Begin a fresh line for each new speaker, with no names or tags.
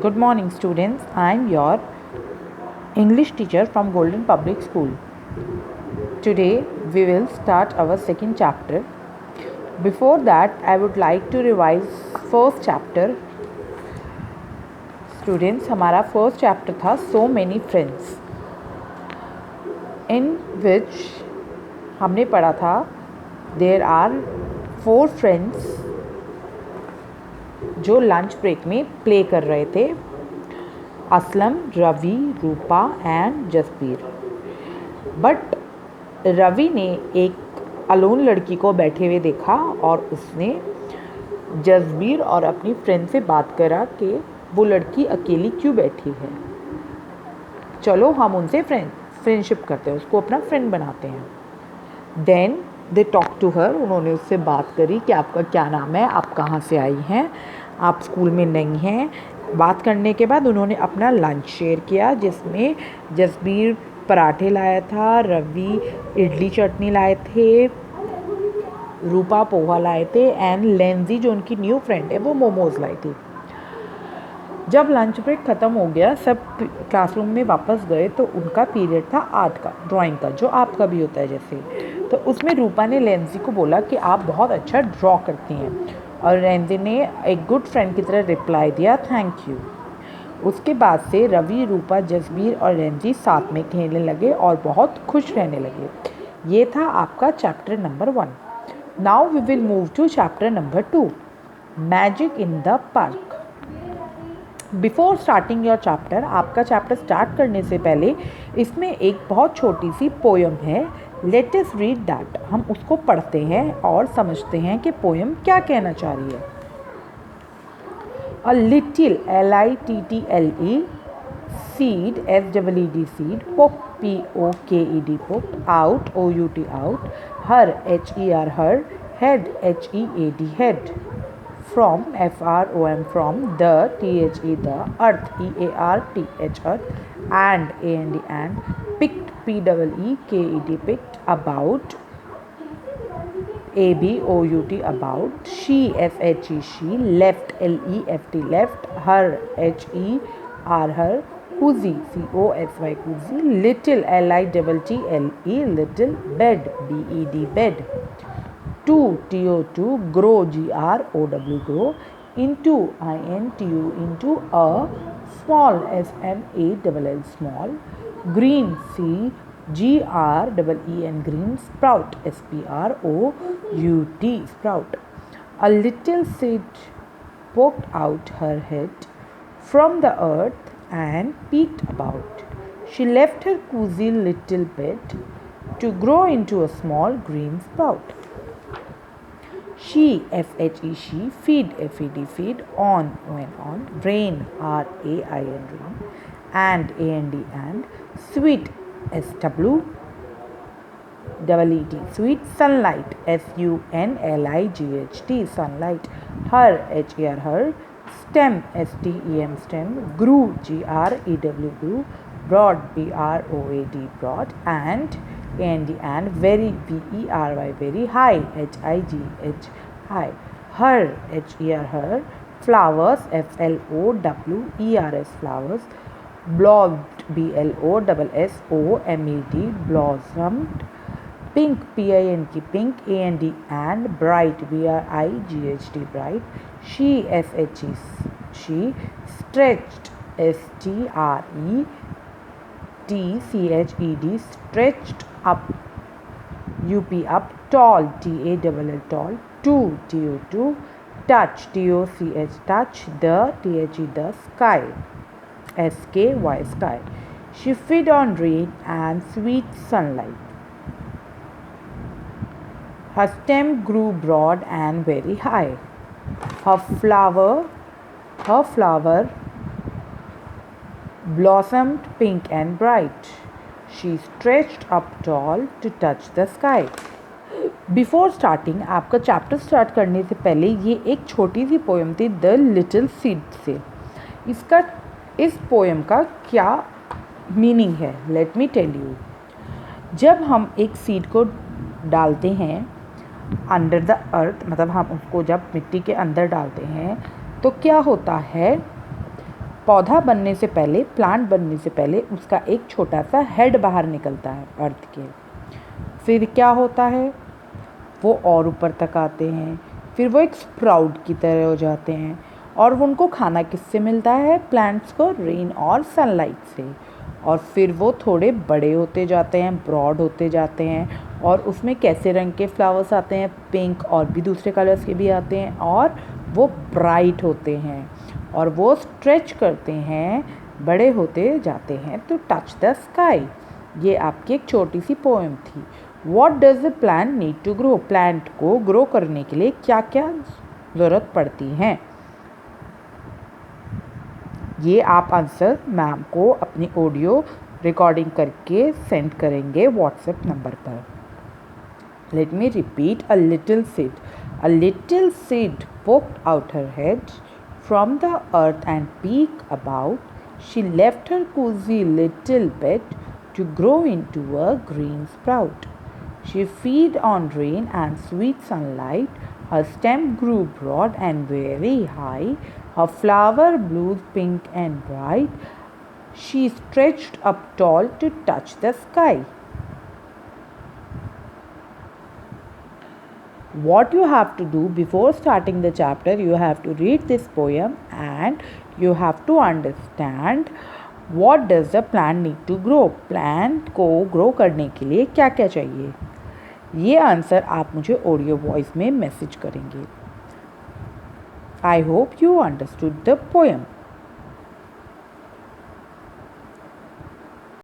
Good morning, students. I am your English teacher from Golden Public School. Today we will start our second chapter. Before that, I would like to revise first chapter. Students, हमारा first chapter था So Many Friends, in which हमने पढ़ा था There are 4 friends जो lunch break में play कर रहे थे, असलम, रवि, रूपा एंड जसबीर। बट रवि ने एक अलोन लड़की को बैठे हुए देखा और उसने जसबीर और अपनी फ्रेंड से बात करा कि वो लड़की अकेली क्यों बैठी है, चलो हम उनसे फ्रेंडशिप करते हैं, उसको अपना फ्रेंड बनाते हैं। Then they talk to her, उन्होंने उससे बात करी कि आपका क्या नाम है, आप कहाँ से आई हैं, आप स्कूल में नहीं हैं। बात करने के बाद उन्होंने अपना लंच शेयर किया, जिसमें जसबीर पराठे लाया था, रवि इडली चटनी लाए थे, रूपा पोहा लाए थे एंड लेंजी जो उनकी न्यू फ्रेंड है वो मोमोज़ लाई थी। जब लंच ब्रेक ख़त्म हो गया, सब क्लासरूम में वापस गए तो उनका पीरियड था आर्ट का, ड्राइंग का, जो आपका भी होता है जैसे। तो उसमें रूपा ने लेंजी को बोला कि आप बहुत अच्छा ड्रॉ करती हैं, और लेंजी ने एक गुड फ्रेंड की तरह रिप्लाई दिया, थैंक यू। उसके बाद से रवि, रूपा, जसबीर और लेंजी साथ में खेलने लगे और बहुत खुश रहने लगे। ये था आपका chapter number 1। Now we will move to chapter number 2, magic in the park. Before starting your chapter, आपका चैप्टर स्टार्ट करने से पहले इसमें एक बहुत छोटी सी पोयम है, लेट अस रीड दैट। हम उसको पढ़ते हैं और समझते हैं कि पोयम क्या कहना चाह रही है। A little, Little, seed, Seed, seed, poked, Poked, poked, out, Out, out, her, her, head, Head, head, from, from, the, the, earth, earth, and, picked, picked, about, about, she, she, left, left, her, her, cozy, cozy, little, little, bed, bed, to, grow, grow, into, into, a, small, small, green, GREEN, green, sprout, SPROUT, sprout. A little seed poked out her head from the earth and peeked about. She left her cozy little bed to grow into a small green sprout. She, she, feed, feed, on, rain, RAIN, rain, and, sweet, SWEET, sweet, sunlight, SUNLIGHT, sunlight, her, her, stem, STEM, grew, GREW, broad, BROAD, broad, and very, VERY, very, high, HIGH, high, her, her, flowers, FLOWERS, flowers, blobbed, BLOSSOMED, blossomed, pink, PINK, pink, and bright, BRIGHT, bright, she, she, stretched, STRETCHED, stretched, up, UP, up, tall, TALL, tall, to, touch, TOCH, touch, the, the, sky, SKY, sky. She fed on rain and sweet sunlight. Her stem grew broad and very high. Her flower blossomed pink and bright. She stretched up tall to touch the sky. Before starting, आपका chapter start करने से पहले ये एक छोटी सी poem थी the little seed से। इस पोएम का क्या मीनिंग है, लेट मी टेल यू। जब हम एक सीड को डालते हैं अंडर द अर्थ, मतलब हम उसको जब मिट्टी के अंदर डालते हैं तो क्या होता है, पौधा बनने से पहले, प्लांट बनने से पहले उसका एक छोटा सा हेड बाहर निकलता है अर्थ के। फिर क्या होता है, वो और ऊपर तक आते हैं, फिर वो एक स्प्राउट की तरह हो जाते हैं। और उनको खाना किससे मिलता है, प्लांट्स को रेन और सनलाइट से। और फिर वो थोड़े बड़े होते जाते हैं, ब्रॉड होते जाते हैं, और उसमें कैसे रंग के फ्लावर्स आते हैं, पिंक और भी दूसरे कलर्स के भी आते हैं, और वो ब्राइट होते हैं और वो स्ट्रेच करते हैं, बड़े होते जाते हैं टू टच द स्काई। ये आपकी एक छोटी सी पोएम थी। What does the plant need to grow, plant को ग्रो करने के लिए क्या क्या ज़रूरत पड़ती हैं। ये आप आंसर मैम को अपनी ऑडियो रिकॉर्डिंग करके सेंड करेंगे व्हाट्सएप नंबर पर। Let me repeat, a little seed poked out her head from the earth and peeked about. She left her cozy little bed to grow into a green sprout. She fed on rain and sweet sunlight. Her stem grew broad and very high. Her flower bloomed pink and bright. She stretched up tall to touch the sky. What you have to do before starting the chapter, you have to read this poem and you have to understand what does the plant need to grow. Plant को grow करने के लिए क्या क्या चाहिए, ये answer आप मुझे ऑडियो वॉइस में मैसेज करेंगे। I hope you understood the poem.